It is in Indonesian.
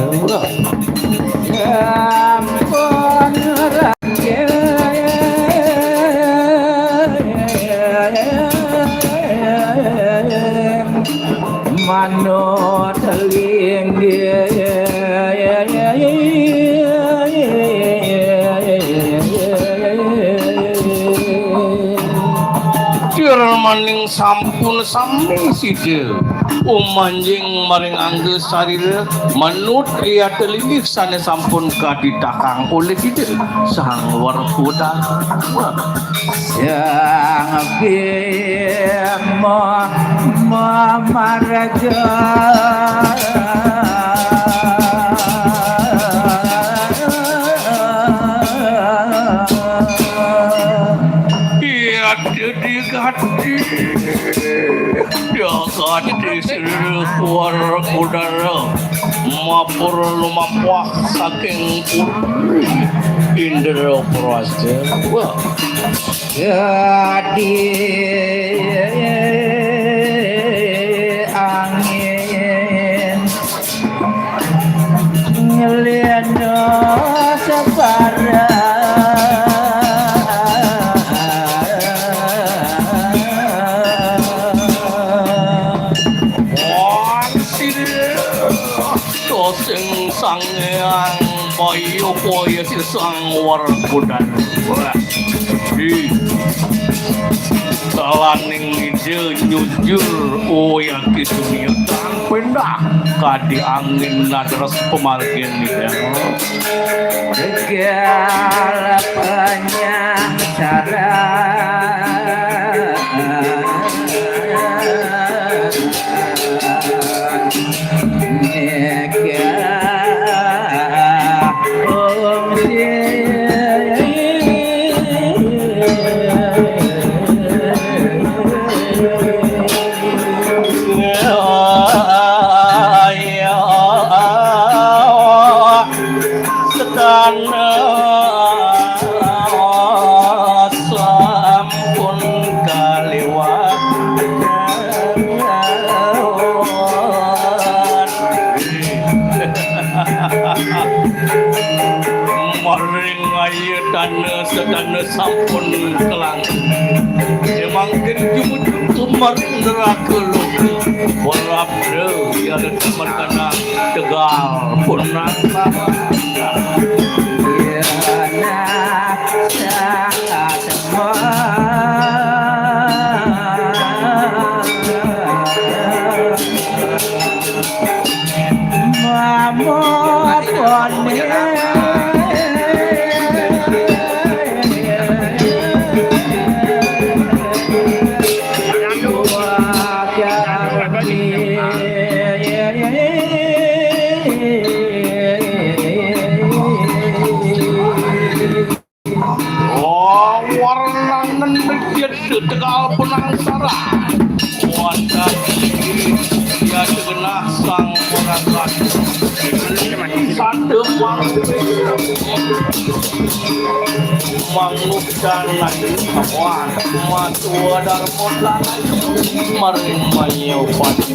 manut maning sampun sami sida manjing maring angge sarira manut kriya telibih sane sampun kaditakang oleh kita sang warpuda yang bima maraja hati di seluruh war udara mapur lumampah saking puri indra prastawa jadi angin ngeleno separa sangeang bayo koyo si sang war budan di salaning ide nyujur yang dunia kang pendah kadi angin nadras pemargian ida segala penyancara sedana sampun kelang emang jumut tumar neraka loki warabda ya teman kana tegal punang ya tegal punang sarah wadah dia segenah sang orang laki satu mangut dan lagi kawan matua dan potlang maring mayau pati